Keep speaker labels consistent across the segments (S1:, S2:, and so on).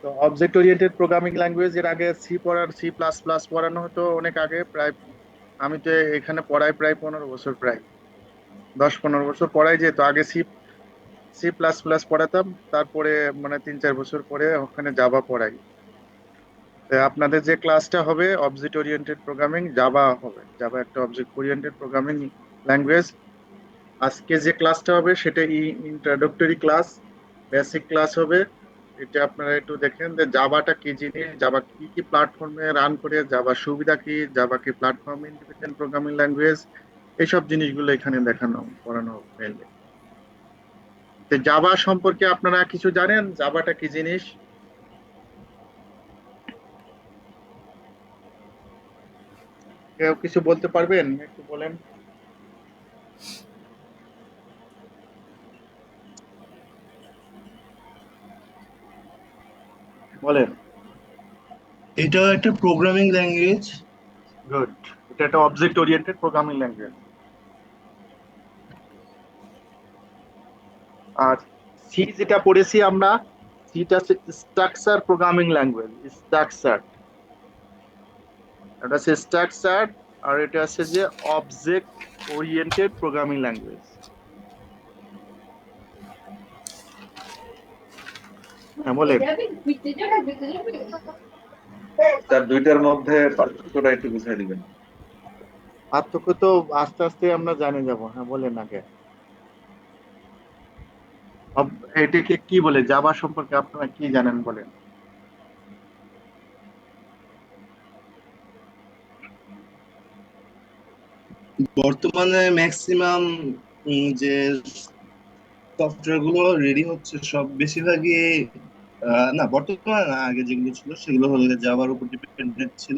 S1: তো object oriented programming language এর আগে সি প্লাস প্লাস পড়ানো হতো অনেক আগে, প্রায় আমি তো এখানে পড়াই প্রায় 15 বছর, প্রায় 10-15 বছর পড়াই, যেত আগে সি সি প্লাস প্লাস পড়াতাম, তারপরে মানে 3-4 বছর পরে ওখানে জাভা পড়াই। তো আপনাদের যে ক্লাসটা হবে অবজেক্ট ওরিয়েন্টেড প্রোগ্রামিং, জাভা হবে, জাভা একটা অবজেক্ট ওরিয়েন্টেড প্রোগ্রামিং ল্যাঙ্গুয়েজ। আজকে যে ক্লাসটা হবে সেটা ইন্ট্রোডাক্টরি ক্লাস, বেসিক ক্লাস হবে। এটা আপনারা একটু দেখেন যে জাভাটা কি জিনিস, জাভা কি কি প্ল্যাটফর্মে রান করে, জাভা সুবিধা কি, জাভা কি প্ল্যাটফর্ম ইন্ডিপেন্ডেন্ট প্রোগ্রামিং ল্যাঙ্গুয়েজ, এইসব জিনিসগুলো এখানে দেখানো পড়ানো হবে। তো জাভা সম্পর্কে আপনারা কিছু জানেন, জাভাটা কি জিনিস? কেউ কিছু বলতে পারবেন, একটু বলেন। বলেন।
S2: এটা একটা প্রোগ্রামিং ল্যাঙ্গুয়েজ।
S1: গুড। এটা একটা অবজেক্ট ওরিয়েন্টেড প্রোগ্রামিং ল্যাঙ্গুয়েজ। আর সি যেটা পড়েছি আমরা, সিটা হচ্ছে স্ট্রাকচার প্রোগ্রামিং ল্যাঙ্গুয়েজ, স্ট্রাকচার। এটা হচ্ছে স্ট্রাকচার, আর এটা হচ্ছে যে অবজেক্ট ওরিয়েন্টেড প্রোগ্রামিং ল্যাঙ্গুয়েজ। হ্যাঁ বলেন।
S3: তার দুইটার মধ্যে পার্থক্যটা একটু বুঝাই দিবেন।
S1: পার্থক্য তো আস্তে আস্তে আমরা জানে যাব। হ্যাঁ বলেন আগে। এটাকে কি বলে, জাভা সম্পর্কে আপনারা কি জানেন বলেন।
S2: বর্তমানে ম্যাক্সিমাম যে সফটওয়্যার গুলো রেডি হচ্ছে সব বেশিরভাগই না, বর্তমানে না, আগে যেগুলো ছিল সেগুলো হলো জাভার উপর ডিপেন্ডেন্ট ছিল।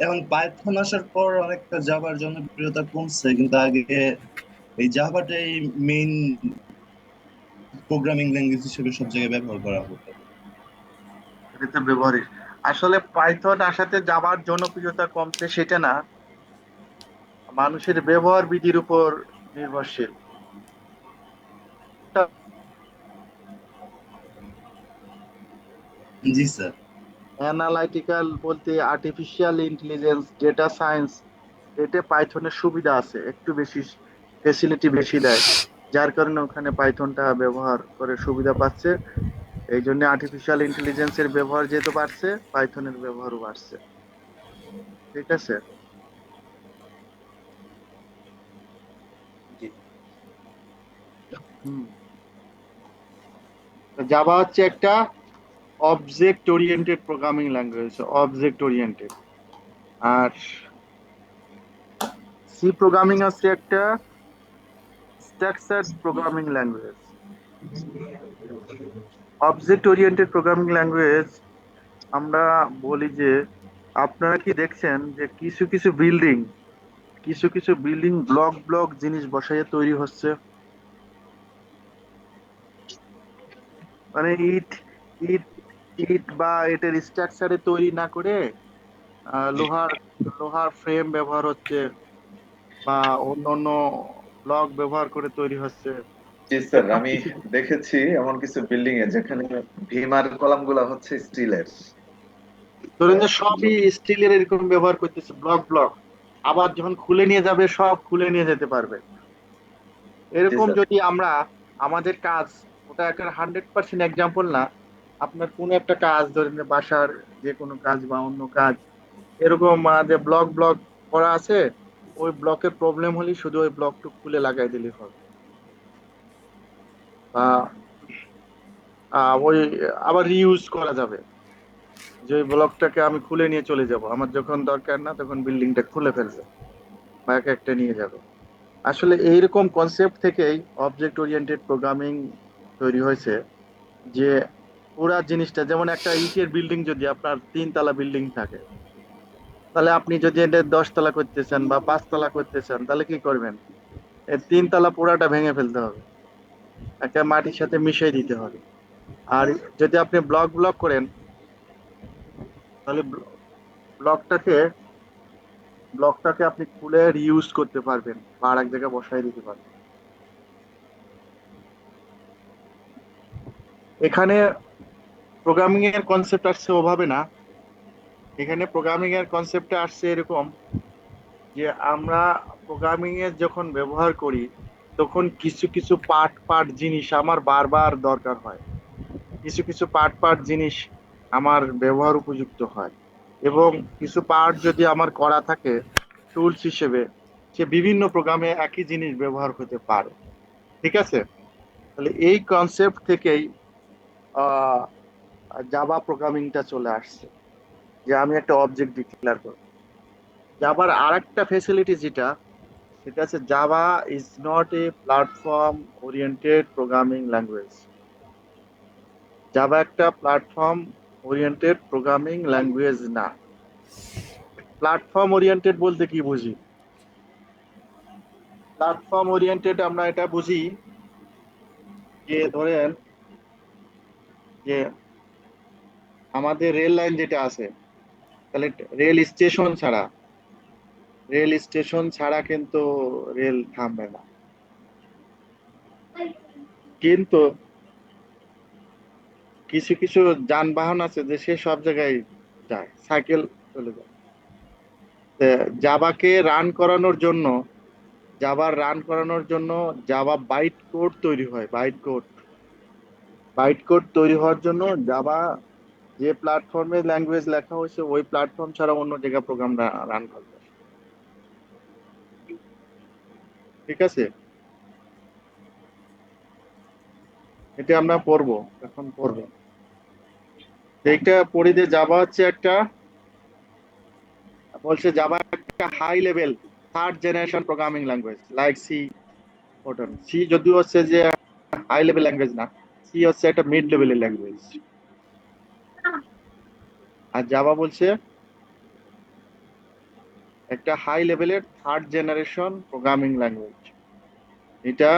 S2: এখন পাইথন আসার পর অনেকটা জাভার জনপ্রিয়তা কমছে, কিন্তু আগে এই জাভাটাই মেইন প্রোগ্রামিং ল্যাঙ্গুয়েজ হিসেবে সব জায়গায় ব্যবহার করা হতো।
S1: এটাতে ব্যবহারিক। আসলে পাইথন আসাতে জাভার জনপ্রিয়তা কমছে সেটা না, মানুষের ব্যবহার বিধির উপর নির্ভরশীল।
S2: জি স্যার।
S1: অ্যানালাইটিক্যাল বলতে আর্টিফিশিয়াল ইন্টেলিজেন্স, ডেটা সায়েন্স, এতে পাইথনের সুবিধা আছে, একটু বেশি ফেসিলিটি বেশি দেয়, যার কারণে ওখানে পাইথনটা ব্যবহার করে সুবিধা পাচ্ছে। এই জন্য আর্টিফিশিয়াল ইন্টেলিজেন্সের ব্যবহার যেহেতু বাড়ছে, পাইথনের ব্যবহারও বাড়ছে। ঠিক আছে।
S2: জি।
S1: হুম। জাভা হচ্ছে একটা object oriented programming language, object oriented. আর সি প্রোগ্রামিং হচ্ছে একটা structured programming language. Object oriented programming language আমরা বলি যে, আপনারা কি দেখছেন যে কিছু কিছু বিল্ডিং, কিছু কিছু বিল্ডিং ব্লক ব্লক জিনিস বসাইয়ে তৈরি হচ্ছে, মানে ইট ইট ইট বা এটার স্ট্রাকচারে তৈরি না করে লোহার লোহার ফ্রেম ব্যবহার হচ্ছে, বা অন্য অন্য ব্লক ব্যবহার করে তৈরি হচ্ছে।
S3: জি স্যার,
S1: এরকম
S3: আমি
S1: কিছু
S3: দেখেছি এমন কিছু বিল্ডিং এ যেখানে ভীমার কলাম গুলা হচ্ছে স্টিলের।
S1: ধরেন যে সবই স্টিলের এরকম ব্যবহার করতেছে, ব্লক ব্লক, আবার যখন খুলে নিয়ে যাবে সব খুলে নিয়ে যেতে পারবে।
S3: জি
S1: এরকম
S3: স্যার।
S1: যদি আমরা আমাদের কাজ, ওটা একটা 100% এক্সাম্পল না, আপনার কোনো একটা কাজ ধরেন যে বাসার যে কোনো কাজ বা অন্য কাজ, এরকম যে ব্লক ব্লক করা আছে, ওই ব্লকের প্রবলেম হলে শুধু ওই ব্লকটুকু খুলে লাগাই দিলে হবে। বা ওই আবার রিইউজ করা যাবে, যে ওই ব্লকটাকে আমি খুলে নিয়ে চলে যাব, আমার যখন দরকার না তখন বিল্ডিংটা খুলে ফেলবে বা এক একটা নিয়ে যাবে। আসলে এইরকম কনসেপ্ট থেকেই অবজেক্ট ওরিয়েন্টেড প্রোগ্রামিং তৈরি হয়েছে। যে পুরা জিনিসটা, যেমন একটা ইটের বিল্ডিং যদি আপনার 3 তলা বিল্ডিং থাকে, তাহলে আপনি যদি এটা 10 তলা করতে চান বা 5 তলা করতে চান, তাহলে কি করবেন? এই 3 তলা পুরাটা ভেঙে ফেলতে হবে, একটা মাটির সাথে মিশিয়ে দিতে হবে। আর যদি আপনি ব্লক ব্লক করেন, তাহলে ব্লকটাকে ব্লকটাকে আপনি খুলে রিইউজ করতে পারবেন বা আর এক জায়গায় বসাই দিতে পারবেন। এখানে প্রোগ্রামিং এর কনসেপ্ট আসছে ওভাবে না। এখানে প্রোগ্রামিং এর কনসেপ্টটা আসছে এরকম যে আমরা প্রোগ্রামিং এর যখন ব্যবহার করি তখন কিছু কিছু পার্ট পার্ট জিনিস আমার বারবার দরকার হয়, কিছু কিছু পার্ট পার্ট জিনিস আমার ব্যবহার উপযুক্ত হয়, এবং কিছু পার্ট যদি আমার করা থাকে টুলস হিসেবে, সে বিভিন্ন প্রোগ্রামে একই জিনিস ব্যবহার হতে পারে। ঠিক আছে? তাহলে এই কনসেপ্ট থেকেই আহ জাভা প্রোগ্রামিংটা চলে আসছে, যে আমি একটা অবজেক্ট ডিক্লেয়ার করব। জাভার আরেকটা ফেসিলিটি যেটা, সেটা হচ্ছে Java is not a platform oriented programming language. Java একটা প্ল্যাটফর্ম ওরিয়েন্টেড প্রোগ্রামিং ল্যাঙ্গুয়েজ না। প্ল্যাটফর্ম ওরিয়েন্টেড বলতে কি বুঝি? প্ল্যাটফর্ম ওরিয়েন্টেড আমরা এটা বুঝি যে ধরেন যে আমাদের রেল লাইন যেটা আছে, তাহলে রেল স্টেশন ছাড়া কিন্তু রেল থামবে না। কিন্তু কিছু কিছু যানবাহন আছে যে সে সব জায়গায় যায়, সাইকেল চলে যায়। জাভাকে রান করানোর জন্য, জাভা বাইট কোড তৈরি হয়। বাইট কোড তৈরি হওয়ার জন্য জাভা যে প্ল্যাটফর্মে ল্যাঙ্গুয়েজ লেখা হয়েছে ওই প্ল্যাটফর্ম ছাড়া অন্য জায়গায় প্রোগ্রাম রান করবে। ঠিক আছে? এটা আমরা পড়বো, এখন পড়বো। এইটা পড়ি যে জাভা হচ্ছে একটা, বলছে জাভা একটা high level third generation programming language like C. C যদিও হচ্ছে যে হাই লেভেল ল্যাঙ্গুয়েজ না, সি হচ্ছে একটা মিড লেভেলের ল্যাঙ্গুয়েজ। আর জাভা বলছে একটা হাই লেভেলের থার্ড জেনারেশন প্রোগ্রামিং ল্যাঙ্গুয়েজ। এটা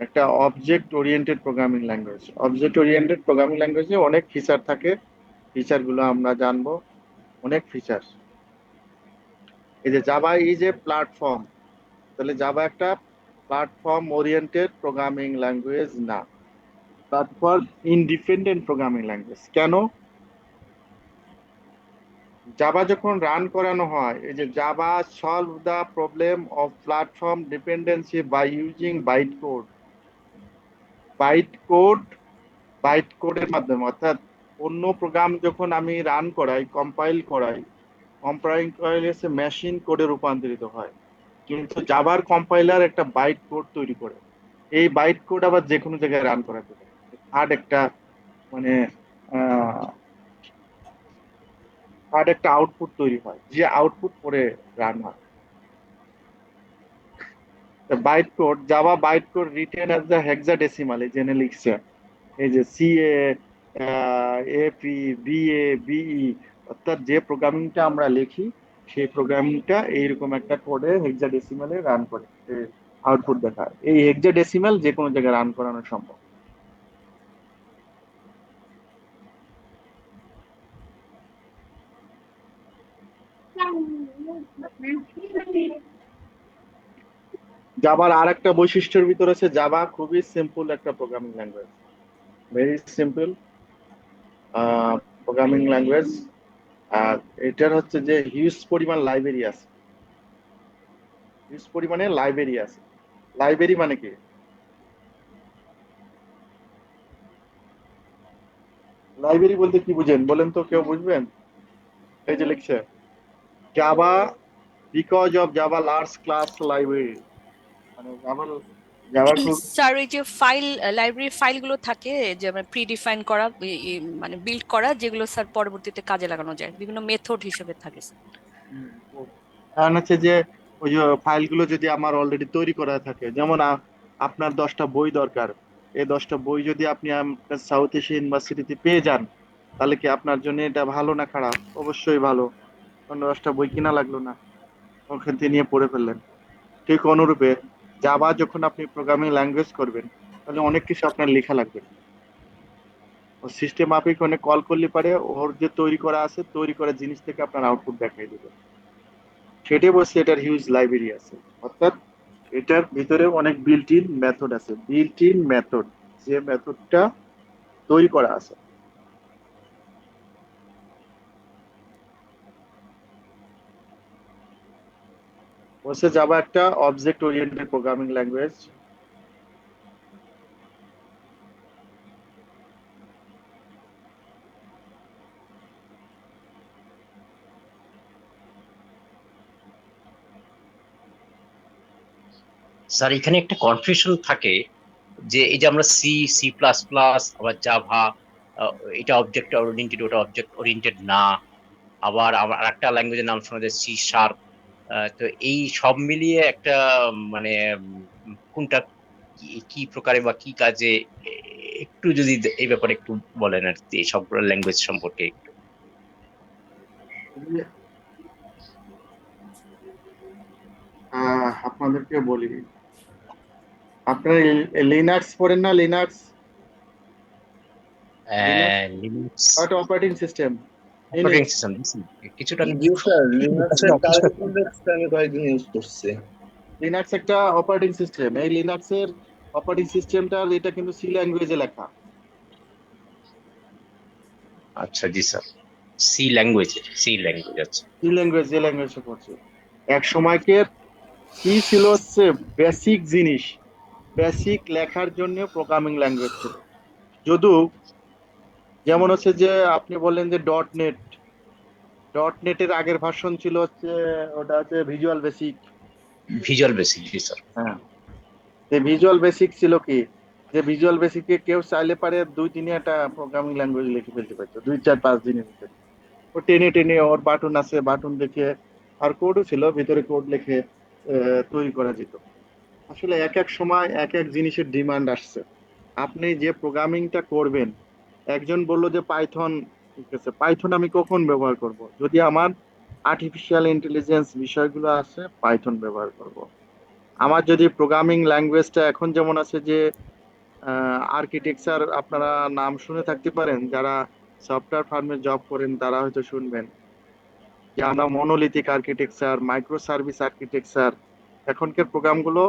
S1: একটা object oriented programming language. Object oriented programming ল্যাঙ্গুয়েজে অনেক ফিচার থাকে, ফিচার গুলো আমরা জানবো। অনেক ফিচার। এই যে জাভা ইজ এ প্ল্যাটফর্ম, তাহলে জাভা একটা প্ল্যাটফর্ম ওরিয়েন্টেড প্রোগ্রামিং ল্যাঙ্গুয়েজ না, প্ল্যাটফর্ম ইন্ডিপেন্ডেন্ট প্রোগ্রামিং ল্যাঙ্গুয়েজ। কেন? জাভা যখন রান করানো হয়, এই যে Java solve the problem of platform dependency by using byte code. Byte code byte কোডের মাধ্যমে, অর্থাৎ অন্য প্রোগ্রাম যখন আমি রান করাই, কম্পাইল করাইলে সে মেশিন কোডে রূপান্তরিত হয়। কিন্তু জাভার কম্পাইলার একটা বাইট কোড তৈরি করে, এই বাইট কোড আবার যে কোনো জায়গায় রান করা যেতে পারে। হার্ড একটা মানে হার্ড একটা আউটপুট তৈরি হয়, যে আউটপুট পরে রান হয়। Byte code, Java byte code written as the hexadecimal, এই জেনে লিখছে। এই যে সিএ, এপি, বিএ, বিই, অর্থাৎ যে প্রোগ্রামিংটা আমরা লিখি সেই প্রোগ্রামিংটা এইরকম একটা কোডে হেক্সাডেসিমালে রান করে আউটপুট দেখায়। এই হেক্সাডেসিমাল যে কোনো জায়গায় রান করানো সম্ভব। জাভার আর একটা বৈশিষ্ট্যের ভিতর আছে, জাভা খুবই সিম্পল একটা programming language, very simple programming language. আর এটার হচ্ছে যে হিউজ পরিমাণ লাইব্রেরি আছে, হিউজ পরিমাণে লাইব্রেরি আছে। লাইব্রেরি মানে কি? লাইব্রেরি বলতে কি বুঝেন বলেন তো, কেউ বুঝবেন? এই যে লিখছে Java because of Java large class library, মানে জাভার খুব
S4: স্যার ওই যে ফাইল, লাইব্রেরি ফাইলগুলো থাকে যে প্রিডিফাইন করা, মানে বিল্ড করা, যেগুলো স্যার পরবর্তীতে কাজে লাগানো যায়, বিভিন্ন মেথড হিসেবে থাকে স্যার।
S1: কারণ হচ্ছে যে ওই যে ফাইলগুলো যদি আমার অলরেডি তৈরি করা থাকে, যেমন আপনার 10টা বই দরকার, এই 10টা বই যদি আপনি আপনার সাউথ এশিয়া ইউনিভার্সিটিতে পেয়ে যান, তাহলে কি আপনার জন্য এটা ভালো না খারাপ? অবশ্যই ভালো। কারণ 10টা বই কিনা লাগলো না, ওখান থেকে নিয়ে পড়ে ফেললেন। ঠিক অনুরূপে জাভা যখন আপনি প্রোগ্রামিং ল্যাঙ্গুয়েজ করবেন, তাহলে অনেক কিছু আপনার লেখা লাগবে। ও সিস্টেম মাফিক অনেক কল করলে পারে ওর যে তৈরি করা আছে, তৈরি করা জিনিস থেকে আপনার আউটপুট দেখাই দেবে। সেটাই বলছি, এটার হিউজ লাইব্রেরি আছে। অর্থাৎ এটার ভিতরে অনেক বিল্ট ইন মেথড আছে, বিল্ট ইন মেথড, যে মেথডটা তৈরি করা আছে বলছে জাভা একটা object oriented programming language.
S5: Sir এখানে একটা কনফিউশন থাকে যে এই যে আমরা সি, সি প্লাস প্লাস, আবার জাভা, এটা অবজেক্ট ওরিয়েন্টেড, ওটা অবজেক্ট ওরিয়েন্টেড না, আবার আমার একটা ল্যাঙ্গুয়েজের নাম শোনা যায় সি শার্প। তো এই সব মিলিয়ে একটা মানে কোনটা কি কি প্রকারে বা কি কাজে, একটু যদি এই ব্যাপারে একটু বলেন আর কি, এই সব ল্যাঙ্গুয়েজ সম্পর্কে একটু।
S1: আপনাদেরকে বলি, আপনারা লিনাক্স পড়েন না? লিনাক্স, লিনাক্স
S5: লিনাক্স
S1: একটা অপারেটিং সিস্টেম,
S5: অপারেটিং সিস্টেম কিছুটা
S2: জি স্যার, লিনাক্সের
S5: কিছুটা কিছুটা
S2: কার্নেল কনটেক্সট আমি কয়েকদিন ইউজ করছি।
S1: লিনাক্স একটা অপারেটিং সিস্টেম। এই লিনাক্সের অপারেটিং সিস্টেমটা এটা কিন্তু সি ল্যাঙ্গুয়েজে লেখা।
S5: আচ্ছা জি sir, C language, C language, আচ্ছা।
S1: সি ল্যাঙ্গুয়েজ, যে ল্যাঙ্গুয়েজে পড়ছে এক সময়কে সি ছিল হচ্ছে বেসিক জিনিস, বেসিক লেখার জন্য প্রোগ্রামিং ল্যাঙ্গুয়েজ ছিল। যদিও যেমন হচ্ছে যে আপনি বললেন যে ডট নেট, ডট নেটের আগের ভার্সন ছিল হচ্ছে ওটা হচ্ছে ভিজুয়াল বেসিক।
S5: ভিজুয়াল বেসিক, জি স্যার।
S1: হ্যাঁ, যে ভিজুয়াল বেসিক ছিল কি, যে ভিজুয়াল বেসিকে কেউ চাইলে পারে 2-3 একটা প্রোগ্রামিং ল্যাঙ্গুয়েজ লিখে ফেলতে পারতো 2-4-5 দিনের ভিতরে। ও টেনে টেনে ওর বাটন আছে, বাটন দেখে, আর কোডও ছিল ভিতরে, কোড লিখে তৈরি করা যেত। আসলে এক এক সময় এক এক জিনিসের ডিমান্ড আসছে। আপনি যে প্রোগ্রামিংটা করবেন, একজন বললো যে পাইথন, ঠিক আছে, পাইথন আমি কখন ব্যবহার করব? যদি আমার আর্টিফিশিয়াল ইন্টেলিজেন্স বিষয়গুলো আছে, পাইথন ব্যবহার করব। আমার যদি প্রোগ্রামিং ল্যাঙ্গুয়েজটা এখন যেমন আছে যে আর্কিটেকচার, আপনারা নাম শুনে থাকতে পারেন, যারা সফটওয়্যার ফার্মে জব করেন তারা হয়তো শুনবেন যে আমরা monolithic architecture, micro service architecture, এখনকার প্রোগ্রামগুলো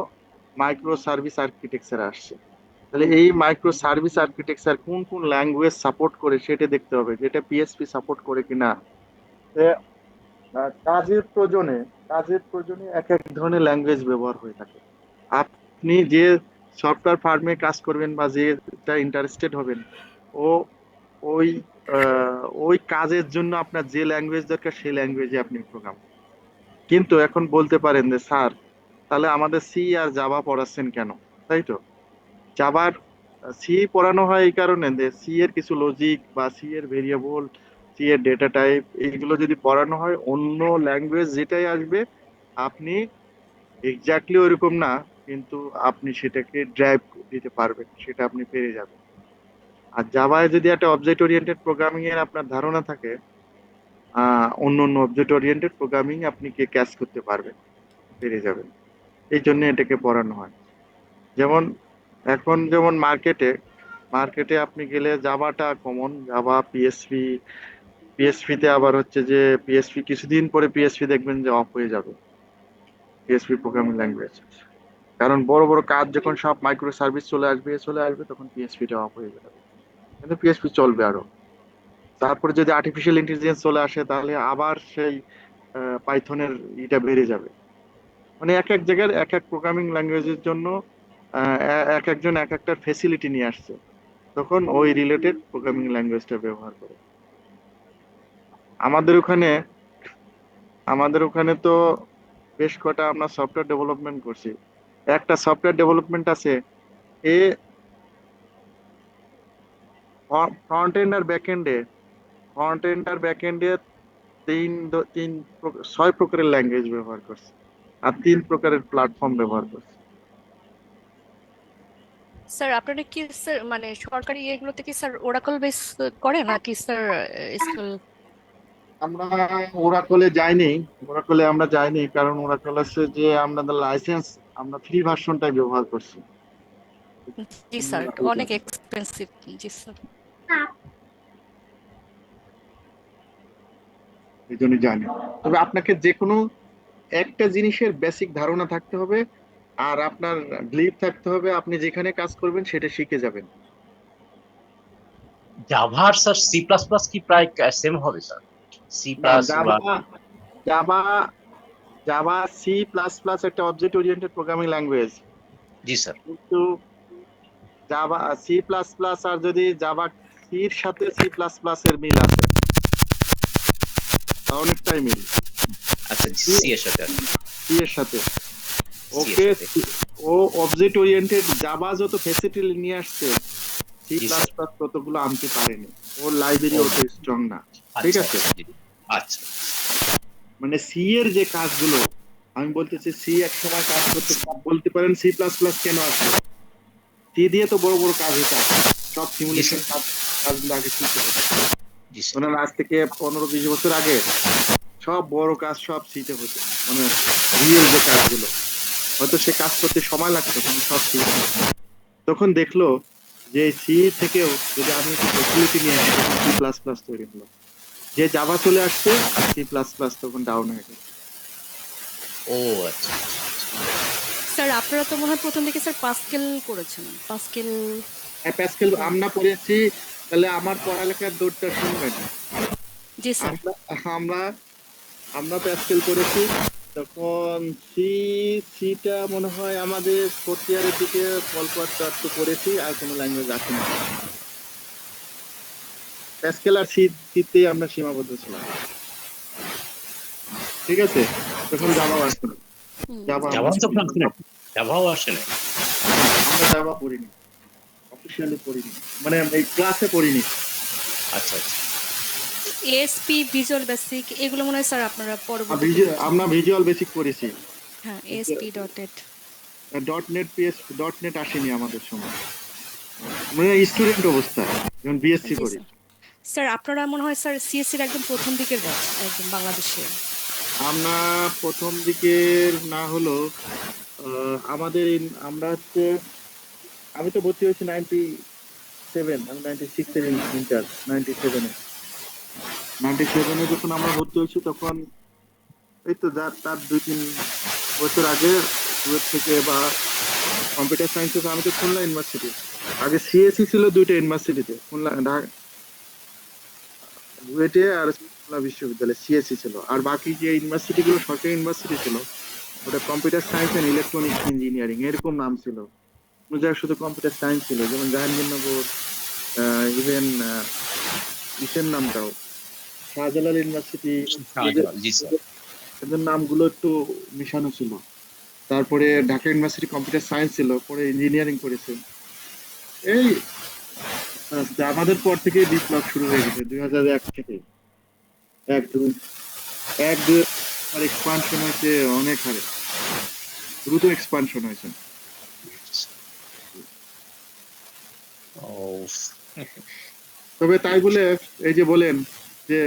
S1: মাইক্রো সার্ভিস আর্কিটেকচার আসছে। তাহলে এই মাইক্রো সার্ভিস আর্কিটেকচার কোন কোন ল্যাঙ্গুয়েজ সাপোর্ট করে সেটা দেখতে হবে, যেটা পিএসপি সাপোর্ট করে কিনা। এ, কাজের প্রয়োজনে, কাজের প্রয়োজনে এক এক ধরনের ল্যাঙ্গুয়েজ ব্যবহার হয়ে থাকে। আপনি যে সফটওয়্যার ফার্মে কাজ করবেন বা যেটা ইন্টারেস্টেড হবেন, ও ওই ওই কাজের জন্য আপনার যে ল্যাঙ্গুয়েজ দরকার সেই ল্যাঙ্গুয়েজে আপনি প্রোগ্রাম। কিন্তু এখন বলতে পারেন যে স্যার, তাহলে আমাদের সি আর জাভা পড়াচ্ছেন কেন? তাই তো, জাভার সি পড়ানো হয় এই কারণে যে সি এর কিছু লজিক বা সি এর ভেরিয়েবল, সি এর ডেটা টাইপ, এইগুলো যদি পড়ানো হয়, অন্য ল্যাঙ্গুয়েজ যেটাই আসবে আপনি এক্স্যাক্টলি ওইরকম না, কিন্তু আপনি সেটাকে ড্রাইভ দিতে পারবেন, সেটা আপনি পেরে যাবেন। আর জাভায় যদি একটা অবজেক্ট ওরিয়েন্টেড প্রোগ্রামিং এর আপনার ধারণা থাকে, অন্য অন্য অবজেক্ট ওরিয়েন্টেড প্রোগ্রামিং আপনি কে ক্যাচ করতে পারবেন, পেরে যাবেন। এই জন্য এটাকে পড়ানো হয়। যেমন এখন যেমন মার্কেটে, মার্কেটে আপনি গেলে জাভাটা কমন, জাভা, পিএসপি, পিএসপিতে আবার হচ্ছে যে পিএসপি কিছুদিন পরে পিএসপি দেখবেন যে অফ হয়ে যাবে, পিএসপি প্রোগ্রামিং ল্যাঙ্গুয়েজ। কারণ বড় বড় কাজ যখন সব মাইক্রো সার্ভিস চলে আসবে তখন পিএসপিটা অফ হয়ে যাবে, কিন্তু পিএসপি চলবে আরো। তারপরে যদি আর্টিফিশিয়াল ইন্টেলিজেন্স চলে আসে তাহলে আবার সেই পাইথনের ইটা বেড়ে যাবে। মানে এক এক জায়গার এক এক প্রোগ্রামিং ল্যাঙ্গুয়েজের জন্য এক একজন এক একটা ফেসিলিটি নিয়ে আসছে, তখন ওই রিলেটেড প্রোগ্রামিং ল্যাঙ্গুয়েজটা ব্যবহার করে। আমাদের ওখানে, আমাদের ওখানে তো বেশ কটা আমরা সফটওয়্যার ডেভেলপমেন্ট করছি। একটা সফটওয়্যার ডেভেলপমেন্ট আছে, এ ফ্রন্ট এন্ড আর ব্যাক এন্ডে, ফ্রন্ট এন্ড আর ব্যাক এন্ডে 6 প্রকারের ল্যাঙ্গুয়েজ ব্যবহার করছে, আর 3 প্রকারের প্ল্যাটফর্ম ব্যবহার করছে।
S4: স্যার আপনারা কি স্যার মানে সরকারি এগুলোতে কি স্যার ওরাকল বেস করে নাকি স্যার স্কুল?
S1: আমরা ওরাকলে যাইনি, ওরাকলে আমরা যাইনি কারণ ওরাকল আছে যে আমাদের লাইসেন্স, আমরা ফ্রি ভার্সনটাই ব্যবহার করছি।
S4: জি স্যার, অনেক এক্সপেন্সিভ। জি স্যার।
S1: এই জন্য জানি। তবে আপনাকে যে কোনো একটা জিনিসের বেসিক ধারণা থাকতে হবে, আর আপনার বিলিভ থাকতে হবে, আপনি যেখানে কাজ করবেন সেটা শিখে যাবেন।
S5: জাভার স্যার সি প্লাস প্লাস কি প্রায় সেম হবে স্যার? সি
S1: না,
S5: প্লাস বা
S1: Java, Java Java C plus plus একটা অবজেক্ট ওরিয়েন্টেড প্রোগ্রামিং ল্যাঙ্গুয়েজ,
S5: জি স্যার।
S1: কিন্তু জাভা সি প্লাস প্লাস আর যদি জাভা সির সাথে সি প্লাস প্লাস এর মিল আছে, অনেকটাই মিল
S5: আচ্ছা,
S1: সি
S5: সি এর সাথে আর কি,
S1: সি এর সাথে।
S5: সি এর
S1: ওকে,
S5: সাথে।
S1: ও অবজেক্ট ওরিয়েন্টেড জাভা যত ফ্যাসিলিটি নিয়ে আসছে সি
S5: জি
S1: প্লাস
S5: স্যার।
S1: প্লাস ততগুলো আনতে পারেনি, ওর লাইব্রেরি
S5: ও,
S1: অত স্ট্রং না। ঠিক
S5: আচ্ছা
S1: আছে,
S5: আচ্ছা, জি। আচ্ছা
S1: মানে সি এর যে কাজগুলো, আমি বলতেছি সি এক সময় কাজ করতে, বলতে পারেন সি প্লাস প্লাস কেন আসলো, সি দিয়ে তো বড় বড় কাজ হতো আগে। সব
S5: জি
S1: সিমুলেশন
S5: স্যার।
S1: কাজগুলো আগে শিখতে হতো।
S5: জি স্যার।
S1: ধরেন আজ থেকে 15-20 বছর আগে সব বড় কাজ সব সিতে হতো, মানে রিয়েল যে কাজগুলো, হয়তো সে কাজ করতে সময় লাগতো কিন্তু সব সি। তখন দেখলো যে সি থেকেও যদি আমি একটু ফ্লেক্সিবিলিটি নিয়ে আসি, তখন সি প্লাস প্লাস তৈরি হলো, যে জাভা চলে আসছে আর সি প্লাস প্লাস তখন ডাউন হয়ে গেল।
S5: ও আচ্ছা আচ্ছা আচ্ছা।
S4: স্যার আপনারা তো মনে হয় প্রথম দিকে স্যার পাস্কেল করেছেন, পাস্কেল।
S1: হ্যাঁ, প্যাসকেল আমরা পড়েছি। তাহলে আমার পড়ালেখার দৌড়টা শুনবেন।
S4: জি স্যার।
S1: আমরা আমরা আমরা প্যাসকেল করেছি, তখন সি, সিটা মনে হয় আমাদের ফোর্থ ইয়ারের দিকে অল্প একটু একটু করেছি, আর কোনো ল্যাঙ্গুয়েজ আসেনি। প্যাসকেল আর সি, সিতেই আমরা সীমাবদ্ধ ছিলাম। ঠিক আছে, তখন
S4: জি স্যার।
S1: জাভাও আসেনি।
S4: হুম।
S1: জাভা
S5: জাভা
S1: আমরা
S5: তো
S1: পড়িনি।
S5: আসে না, জাভাও আসে না।
S1: আমরা জাভা পড়িনি, অফিসিয়ালি পড়িনি, মানে এই ক্লাসে পড়িনি।
S5: আচ্ছা আচ্ছা।
S4: এএসপি, ভিজুয়াল বেসিক, এগুলো মনে হয় স্যার আপনারা পরবর্তীতে করেছেন।
S1: আমরা ভিজুয়াল বেসিক করেছি।
S4: হ্যাঁ, ASP dot net.
S1: Dot net, dot net আসেনি আমাদের সময়, মানে স্টুডেন্ট অবস্থায় যখন বিএসসি
S4: জি
S1: করি।
S4: স্যার। স্যার আপনারা মনে হয় স্যার সিএসসির একদম প্রথম দিকের ব্যাচ, একদম বাংলাদেশে।
S1: আমরা প্রথম দিকের না হলো, আমাদের আমরা হচ্ছে, আমি তো ভর্তি হয়েছি 97, আমি 96 এর ইন্টার, 97-এ যখন আমরা ভর্তি হয়েছি তখন এই তো তার 2-3 বছর আগে কুয়েত থেকে বা কম্পিউটার সায়েন্স থেকে, আমি তো খুলনা ইউনিভার্সিটি, আগে সিএসসি ছিল দুইটা ইউনিভার্সিটিতে, খুলনা বুয়েটে আর খুলনা বিশ্ববিদ্যালয়ে সিএসসি ছিল, আর বাকি যে ইউনিভার্সিটি গুলো সরকারি ইউনিভার্সিটি ছিল ওটা computer science and electronics engineering এরকম নাম ছিল। কোনো জায়গায় শুধু কম্পিউটার সায়েন্স ছিল, যেমন জাহাঙ্গীরনগর, ইভেন ইসের নামটাও, শাহজালাল ইউনিভার্সিটি, এদের
S5: জি স্যার।
S1: এদের নামগুলো একটু মিশানো ছিল। তারপরে ঢাকা ইউনিভার্সিটি কম্পিউটার সায়েন্স ছিল, পরে ইঞ্জিনিয়ারিং করেছে। এই আমাদের পর থেকে বিপ্লব শুরু হয়ে গেছে 2001 থেকে, 1-2, 1-2 আর এক্সপানশন হয়েছে অনেক হারে, দ্রুত এক্সপানশন হয়েছে।
S5: ও,
S1: তবে তাই বলে এই যে বলেন যে